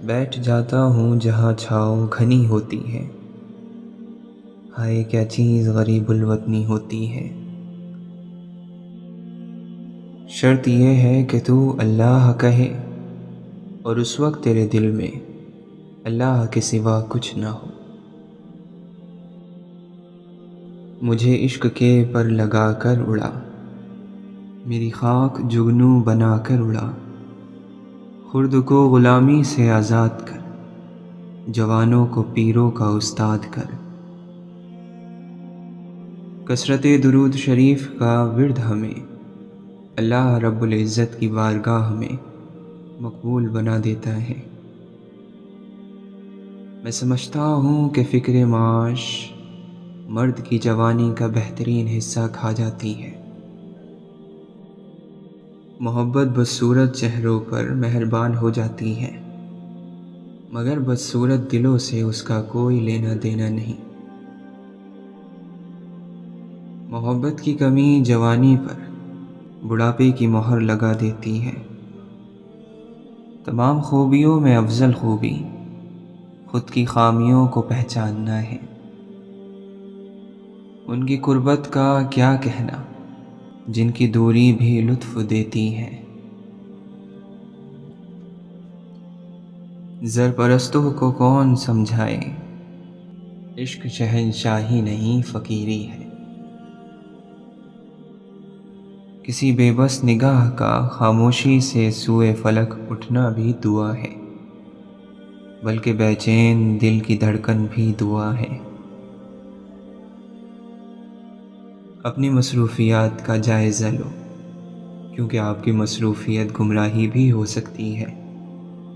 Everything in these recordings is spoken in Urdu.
بیٹھ جاتا ہوں جہاں چھاؤ گھنی ہوتی ہے، ہائے کیا چیز غریب الوطنی ہوتی ہے۔ شرط یہ ہے کہ تو اللہ کہے اور اس وقت تیرے دل میں اللہ کے سوا کچھ نہ ہو۔ مجھے عشق کے پر لگا کر اڑا، میری خاک جگنو بنا کر اڑا، خرد کو غلامی سے آزاد کر، جوانوں کو پیروں کا استاد کر۔ کثرت درود شریف کا ورد ہمیں اللہ رب العزت کی بارگاہ میں مقبول بنا دیتا ہے۔ میں سمجھتا ہوں کہ فکر معاش مرد کی جوانی کا بہترین حصہ کھا جاتی ہے۔ محبت بدصورت چہروں پر مہربان ہو جاتی ہے، مگر بدصورت دلوں سے اس کا کوئی لینا دینا نہیں۔ محبت کی کمی جوانی پر بڑھاپے کی مہر لگا دیتی ہے۔ تمام خوبیوں میں افضل خوبی خود کی خامیوں کو پہچاننا ہے۔ ان کی قربت کا کیا کہنا جن کی دوری بھی لطف دیتی ہے۔ زر پرستوں کو کون سمجھائے، عشق شہنشاہی نہیں فقیری ہے۔ کسی بے بس نگاہ کا خاموشی سے سوئے فلک اٹھنا بھی دعا ہے، بلکہ بے چین دل کی دھڑکن بھی دعا ہے۔ اپنی مصروفیات کا جائزہ لو، کیونکہ آپ کی مصروفیت گمراہی بھی ہو سکتی ہے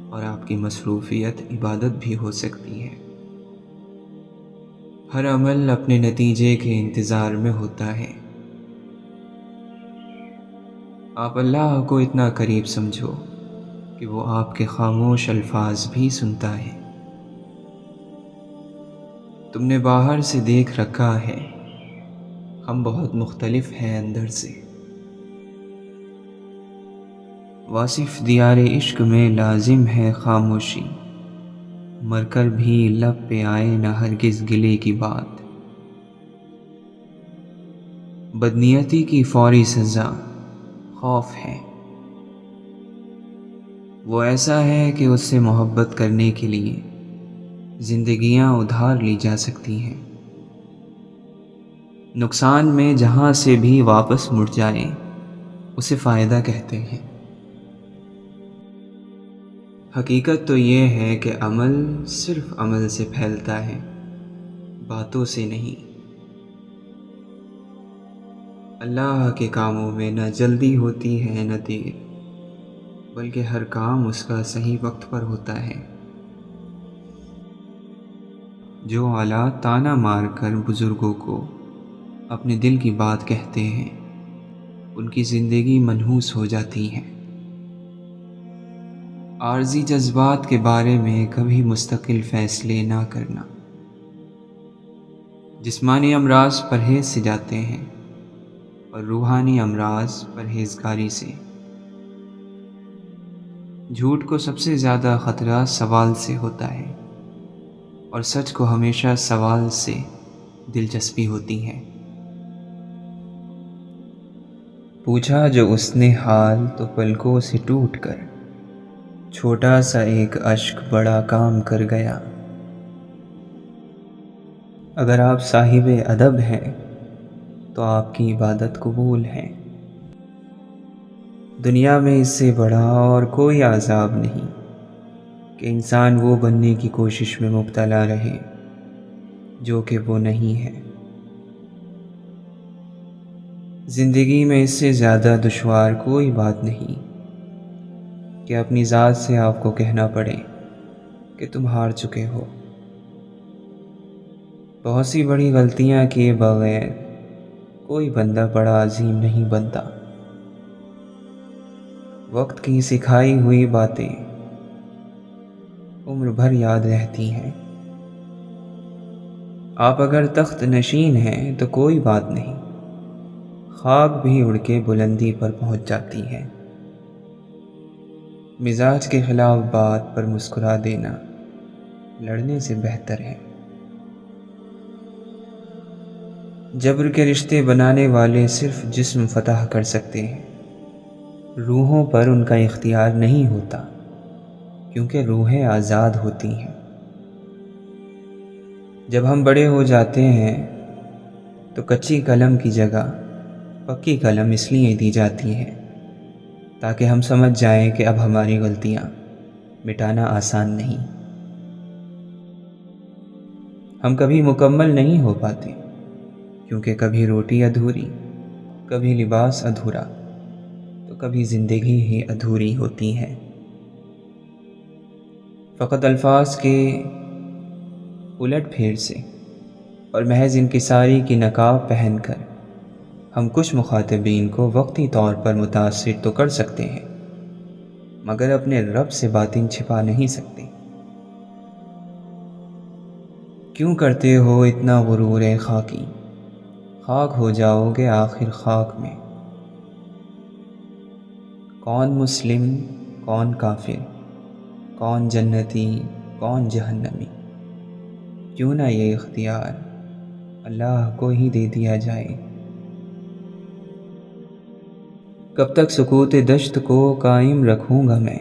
اور آپ کی مصروفیت عبادت بھی ہو سکتی ہے۔ ہر عمل اپنے نتیجے کے انتظار میں ہوتا ہے۔ آپ اللہ کو اتنا قریب سمجھو کہ وہ آپ کے خاموش الفاظ بھی سنتا ہے۔ تم نے باہر سے دیکھ رکھا ہے، ہم بہت مختلف ہیں اندر سے۔ واصف دیار عشق میں لازم ہے خاموشی، مر کر بھی لب پہ آئے نہ ہرگز گلے کی بات۔ بدنیتی کی فوری سزا خوف ہے، وہ ایسا ہے کہ اس سے محبت کرنے کے لیے زندگیاں ادھار لی جا سکتی ہیں۔ نقصان میں جہاں سے بھی واپس مڑ جائے اسے فائدہ کہتے ہیں۔ حقیقت تو یہ ہے کہ عمل صرف عمل سے پھیلتا ہے، باتوں سے نہیں۔ اللہ کے کاموں میں نہ جلدی ہوتی ہے نہ دیر، بلکہ ہر کام اس کا صحیح وقت پر ہوتا ہے۔ جو اعلیٰ طعنہ مار کر بزرگوں کو اپنے دل کی بات کہتے ہیں، ان کی زندگی منحوس ہو جاتی ہے۔ عارضی جذبات کے بارے میں کبھی مستقل فیصلے نہ کرنا۔ جسمانی امراض پرہیز سے جاتے ہیں اور روحانی امراض پرہیزگاری سے۔ جھوٹ کو سب سے زیادہ خطرہ سوال سے ہوتا ہے، اور سچ کو ہمیشہ سوال سے دلچسپی ہوتی ہے۔ پوچھا جو اس نے حال تو پلکوں سے ٹوٹ کر چھوٹا سا ایک اشک بڑا کام کر گیا۔ اگر آپ صاحب ادب ہیں تو آپ کی عبادت قبول ہے۔ دنیا میں اس سے بڑا اور کوئی عذاب نہیں کہ انسان وہ بننے کی کوشش میں مبتلا رہے جو کہ وہ نہیں ہے۔ زندگی میں اس سے زیادہ دشوار کوئی بات نہیں کہ اپنی ذات سے آپ کو کہنا پڑے کہ تم ہار چکے ہو۔ بہت سی بڑی غلطیاں کیے بغیر کوئی بندہ بڑا عظیم نہیں بنتا۔ وقت کی سکھائی ہوئی باتیں عمر بھر یاد رہتی ہیں۔ آپ اگر تخت نشین ہیں تو کوئی بات نہیں، خاک بھی اڑ کے بلندی پر پہنچ جاتی ہے۔ مزاج کے خلاف بات پر مسکرا دینا لڑنے سے بہتر ہے۔ جبر کے رشتے بنانے والے صرف جسم فتح کر سکتے ہیں، روحوں پر ان کا اختیار نہیں ہوتا، کیونکہ روحیں آزاد ہوتی ہیں۔ جب ہم بڑے ہو جاتے ہیں تو کچی قلم کی جگہ پکی قلم اس لیے دی جاتی ہے تاکہ ہم سمجھ جائیں کہ اب ہماری غلطیاں مٹانا آسان نہیں۔ ہم کبھی مکمل نہیں ہو پاتے، کیونکہ کبھی روٹی ادھوری، کبھی لباس ادھورا، تو کبھی زندگی ہی ادھوری ہوتی ہے۔ فقط الفاظ کے الٹ پھیر سے اور محض انکساری کی نقاب پہن کر ہم کچھ مخاطبین کو وقتی طور پر متاثر تو کر سکتے ہیں، مگر اپنے رب سے باطن چھپا نہیں سکتے۔ کیوں کرتے ہو اتنا غرور اے خاکی، خاک ہو جاؤ گے آخر خاک میں۔ کون مسلم کون کافر، کون جنتی کون جہنمی، کیوں نہ یہ اختیار اللہ کو ہی دے دیا جائے۔ کب تک سکوت دشت کو قائم رکھوں گا میں،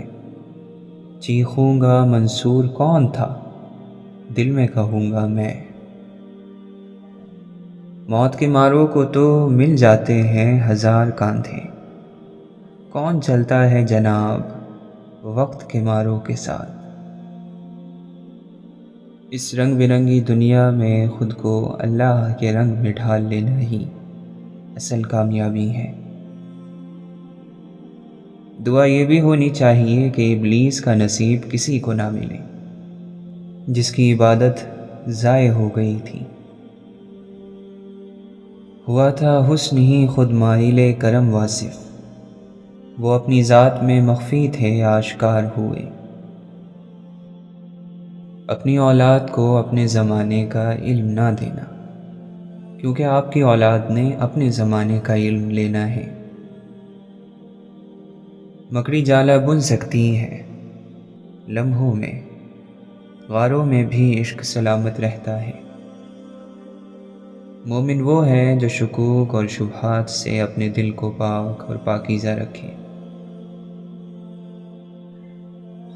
چیخوں گا منصور کون تھا، دل میں کہوں گا میں۔ موت کے ماروں کو تو مل جاتے ہیں ہزار کاندھے، کون چلتا ہے جناب وقت کے ماروں کے ساتھ۔ اس رنگ برنگی دنیا میں خود کو اللہ کے رنگ میں ڈھال لینا ہی اصل کامیابی ہے۔ دعا یہ بھی ہونی چاہیے کہ ابلیس کا نصیب کسی کو نہ ملے جس کی عبادت ضائع ہو گئی تھی۔ ہوا تھا حسن ہی خود مائل کرم واصف، وہ اپنی ذات میں مخفی تھے آشکار ہوئے۔ اپنی اولاد کو اپنے زمانے کا علم نہ دینا، کیونکہ آپ کی اولاد نے اپنے زمانے کا علم لینا ہے۔ مکڑی جالا بن سکتی ہے لمحوں میں، غاروں میں بھی عشق سلامت رہتا ہے۔ مومن وہ ہے جو شکوک اور شبہات سے اپنے دل کو پاک اور پاکیزہ رکھے۔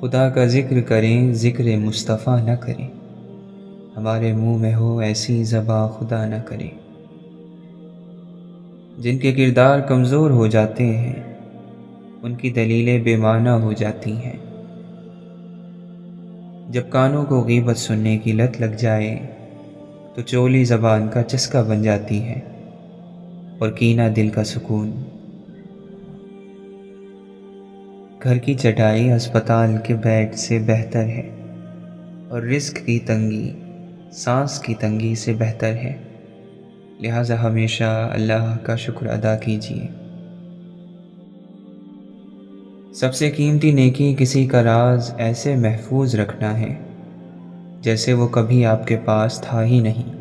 خدا کا ذکر کریں ذکر مصطفیٰ نہ کریں، ہمارے منہ میں ہو ایسی زباں خدا نہ کرے۔ جن کے کردار کمزور ہو جاتے ہیں ان کی دلیلیں بے معنی ہو جاتی ہیں۔ جب کانوں کو غیبت سننے کی لت لگ جائے تو چولی زبان کا چسکا بن جاتی ہے اور کینہ دل کا سکون۔ گھر کی چٹائی ہسپتال کے بیڈ سے بہتر ہے، اور رزق کی تنگی سانس کی تنگی سے بہتر ہے، لہٰذا ہمیشہ اللہ کا شکر ادا کیجیے۔ سب سے قیمتی نیکی کسی کا راز ایسے محفوظ رکھنا ہے جیسے وہ کبھی آپ کے پاس تھا ہی نہیں۔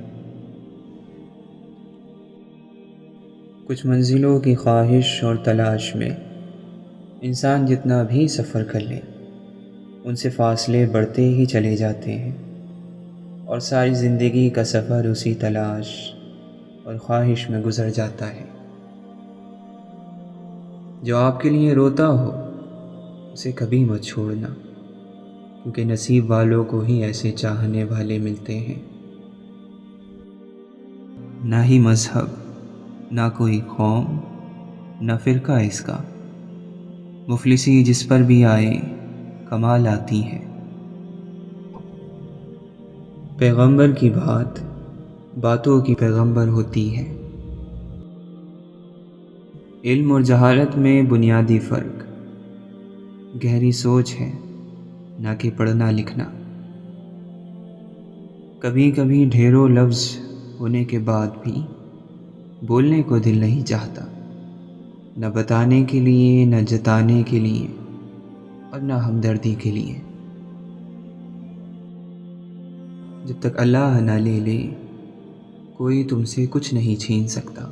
کچھ منزلوں کی خواہش اور تلاش میں انسان جتنا بھی سفر کر لے ان سے فاصلے بڑھتے ہی چلے جاتے ہیں، اور ساری زندگی کا سفر اسی تلاش اور خواہش میں گزر جاتا ہے۔ جو آپ کے لیے روتا ہو اسے کبھی مت چھوڑنا، کیونکہ نصیب والوں کو ہی ایسے چاہنے والے ملتے ہیں۔ نہ ہی مذہب، نہ کوئی قوم، نہ فرقہ اس کا، مفلسی جس پر بھی آئے کمال آتی ہے۔ پیغمبر کی بات باتوں کی پیغمبر ہوتی ہے۔ علم اور جہالت میں بنیادی فرق گہری سوچ ہے، نہ کہ پڑھنا لکھنا۔ کبھی کبھی ڈھیروں لفظ ہونے کے بعد بھی بولنے کو دل نہیں چاہتا، نہ بتانے کے لیے، نہ جتانے کے لیے، اور نہ ہمدردی کے لیے۔ جب تک اللہ نہ لے لے کوئی تم سے کچھ نہیں چھین سکتا۔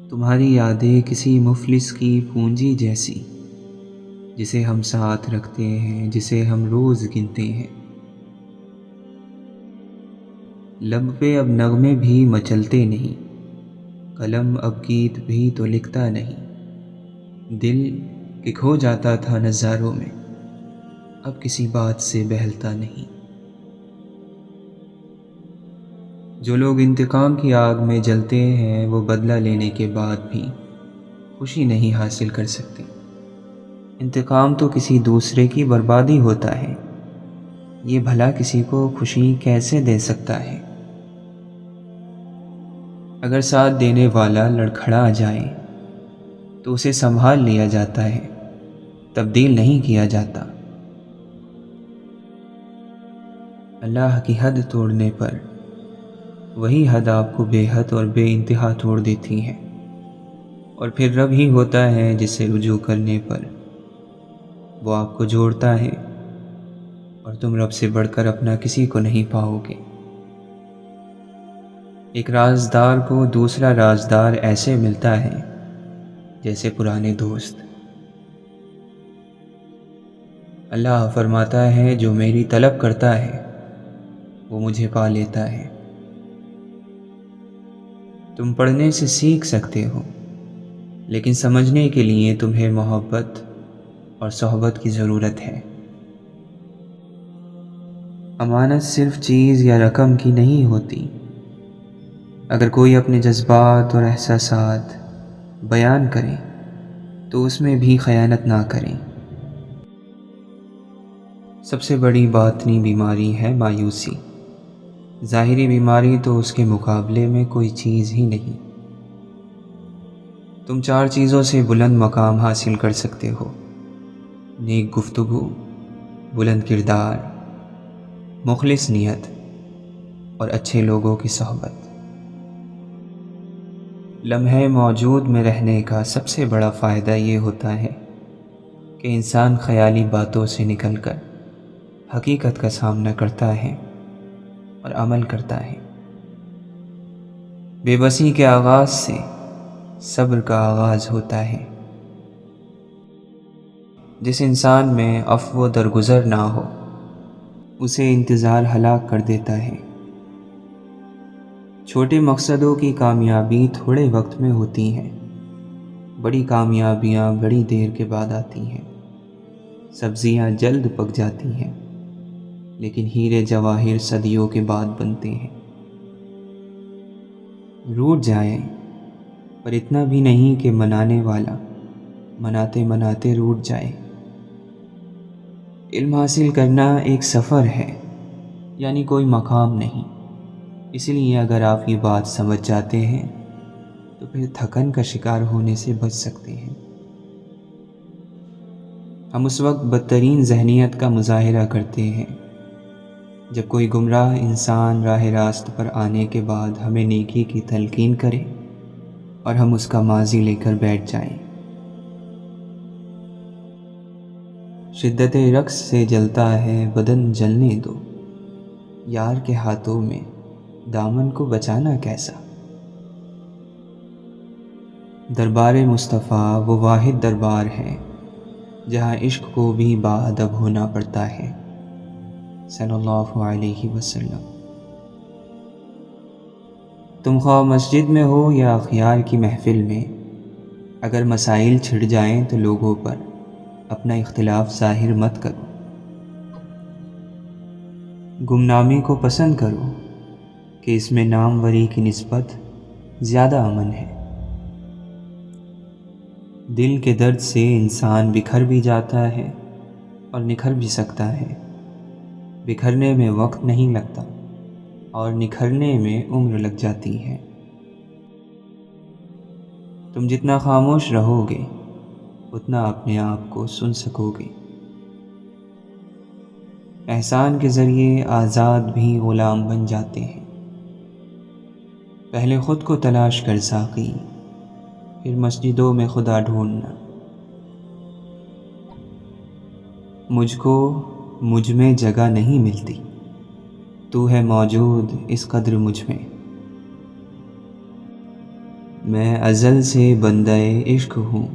تمہاری یادیں کسی مفلس کی پونجی جیسی جسے ہم ساتھ رکھتے ہیں، جسے ہم روز گنتے ہیں۔ لب پہ اب نغمے بھی مچلتے نہیں، قلم اب گیت بھی تو لکھتا نہیں۔ دل کہ کھو جاتا تھا نظاروں میں، اب کسی بات سے بہلتا نہیں۔ جو لوگ انتقام کی آگ میں جلتے ہیں، وہ بدلہ لینے کے بعد بھی خوشی نہیں حاصل کر سکتے۔ انتقام تو کسی دوسرے کی بربادی ہوتا ہے، یہ بھلا کسی کو خوشی کیسے دے سکتا ہے؟ اگر ساتھ دینے والا لڑکھڑا جائے تو اسے سنبھال لیا جاتا ہے، تبدیل نہیں کیا جاتا۔ اللہ کی حد توڑنے پر وہی حد آپ کو بے حد اور بے انتہا توڑ دیتی ہے، اور پھر رب ہی ہوتا ہے جسے رجوع کرنے پر وہ آپ کو جوڑتا ہے، اور تم رب سے بڑھ کر اپنا کسی کو نہیں پاؤ گے۔ ایک رازدار کو دوسرا رازدار ایسے ملتا ہے جیسے پرانے دوست۔ اللہ فرماتا ہے جو میری طلب کرتا ہے وہ مجھے پا لیتا ہے۔ تم پڑھنے سے سیکھ سکتے ہو، لیکن سمجھنے کے لیے تمہیں محبت اور صحبت کی ضرورت ہے۔ امانت صرف چیز یا رقم کی نہیں ہوتی۔ اگر کوئی اپنے جذبات اور احساسات بیان کرے تو اس میں بھی خیانت نہ کریں۔ سب سے بڑی باطنی بیماری ہے مایوسی۔ ظاہری بیماری تو اس کے مقابلے میں کوئی چیز ہی نہیں۔ تم 4 چیزوں سے بلند مقام حاصل کر سکتے ہو: نیک گفتگو، بلند کردار، مخلص نیت اور اچھے لوگوں کی صحبت۔ لمحے موجود میں رہنے کا سب سے بڑا فائدہ یہ ہوتا ہے کہ انسان خیالی باتوں سے نکل کر حقیقت کا سامنا کرتا ہے اور عمل کرتا ہے۔ بے بسی کے آغاز سے صبر کا آغاز ہوتا ہے۔ جس انسان میں عفو و درگزر نہ ہو اسے انتظار ہلاک کر دیتا ہے۔ چھوٹے مقصدوں کی کامیابی تھوڑے وقت میں ہوتی ہیں، بڑی کامیابیاں بڑی دیر کے بعد آتی ہیں۔ سبزیاں جلد پک جاتی ہیں، لیکن ہیرے جواہر صدیوں کے بعد بنتے ہیں۔ روٹھ جائیں پر اتنا بھی نہیں کہ منانے والا مناتے مناتے روٹھ جائے۔ علم حاصل کرنا ایک سفر ہے، یعنی کوئی مقام نہیں۔ اس لیے اگر آپ یہ بات سمجھ جاتے ہیں تو پھر تھکن کا شکار ہونے سے بچ سکتے ہیں۔ ہم اس وقت بدترین ذہنیت کا مظاہرہ کرتے ہیں جب کوئی گمراہ انسان راہ راست پر آنے کے بعد ہمیں نیکی کی تلقین کرے اور ہم اس کا ماضی لے کر بیٹھ جائیں۔ شدت رقص سے جلتا ہے بدن، جلنے دو، یار کے ہاتھوں میں دامن کو بچانا کیسا۔ دربار مصطفیٰ وہ واحد دربار ہے جہاں عشق کو بھی باادب ہونا پڑتا ہے، صلی اللہ علیہ وسلم۔ تم خواہ مسجد میں ہو یا اخیار کی محفل میں، اگر مسائل چھڑ جائیں تو لوگوں پر اپنا اختلاف ظاہر مت کرو۔ گمنامی کو پسند کرو کہ اس میں ناموری کی نسبت زیادہ امن ہے۔ دل کے درد سے انسان بکھر بھی جاتا ہے اور نکھر بھی سکتا ہے۔ بکھرنے میں وقت نہیں لگتا اور نکھرنے میں عمر لگ جاتی ہے۔ تم جتنا خاموش رہو گے اتنا اپنے آپ کو سن سکو گے۔ احسان کے ذریعے آزاد بھی غلام بن جاتے ہیں۔ پہلے خود کو تلاش کر ساقی، پھر مسجدوں میں خدا ڈھونڈنا۔ مجھ کو مجھ میں جگہ نہیں ملتی، تو ہے موجود اس قدر مجھ میں۔ میں ازل سے بندہ عشق ہوں،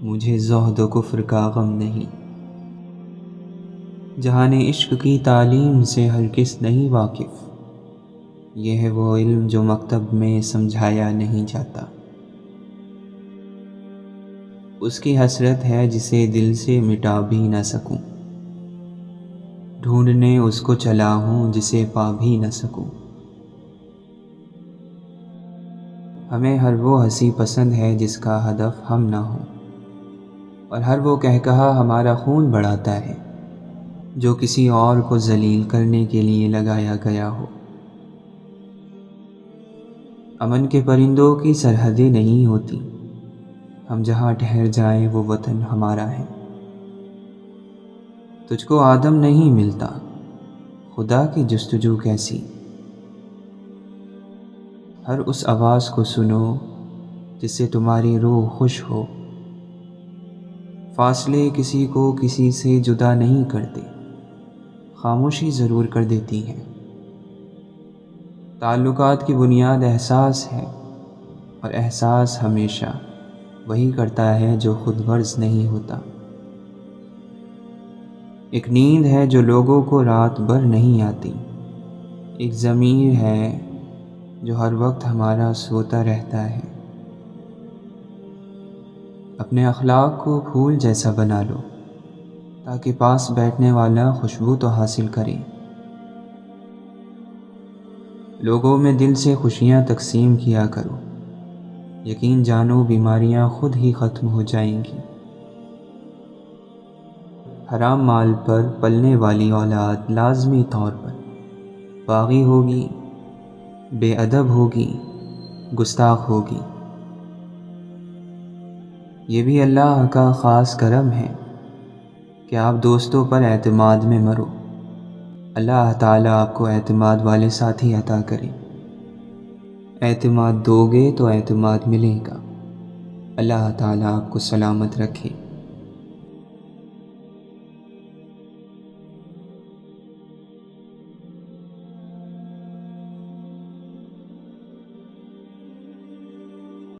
مجھے زہد و کفر کا غم نہیں۔ جہان عشق کی تعلیم سے ہر کس نہیں واقف، یہ ہے وہ علم جو مکتب میں سمجھایا نہیں جاتا۔ اس کی حسرت ہے جسے دل سے مٹا بھی نہ سکوں، ڈھونڈنے اس کو چلا ہوں جسے پا بھی نہ سکوں۔ ہمیں ہر وہ ہنسی پسند ہے جس کا ہدف ہم نہ ہوں، اور ہر وہ کہا ہمارا خون بڑھاتا ہے جو کسی اور کو ذلیل کرنے کے لیے لگایا گیا ہو۔ امن کے پرندوں کی سرحدیں نہیں ہوتی، ہم جہاں ٹھہر جائیں وہ وطن ہمارا ہے۔ تجھ کو آدم نہیں ملتا، خدا کی جستجو کیسی؟ ہر اس آواز کو سنو جس سے تمہاری روح خوش ہو۔ فاصلے کسی کو کسی سے جدا نہیں کرتے، خاموشی ضرور کر دیتی ہیں۔ تعلقات کی بنیاد احساس ہے، اور احساس ہمیشہ وہی کرتا ہے جو خود غرض نہیں ہوتا۔ ایک نیند ہے جو لوگوں کو رات بھر نہیں آتی، ایک ضمیر ہے جو ہر وقت ہمارا سوتا رہتا ہے۔ اپنے اخلاق کو پھول جیسا بنا لو تاکہ پاس بیٹھنے والا خوشبو تو حاصل کرے۔ لوگوں میں دل سے خوشیاں تقسیم کیا کرو، یقین جانو بیماریاں خود ہی ختم ہو جائیں گی۔ حرام مال پر پلنے والی اولاد لازمی طور پر باغی ہوگی، بے ادب ہوگی، گستاخ ہوگی۔ یہ بھی اللہ کا خاص کرم ہے کہ آپ دوستوں پر اعتماد میں مرو۔ اللہ تعالیٰ آپ کو اعتماد والے ساتھی عطا کرے۔ اعتماد دو گے تو اعتماد ملے گا۔ اللہ تعالیٰ آپ کو سلامت رکھے۔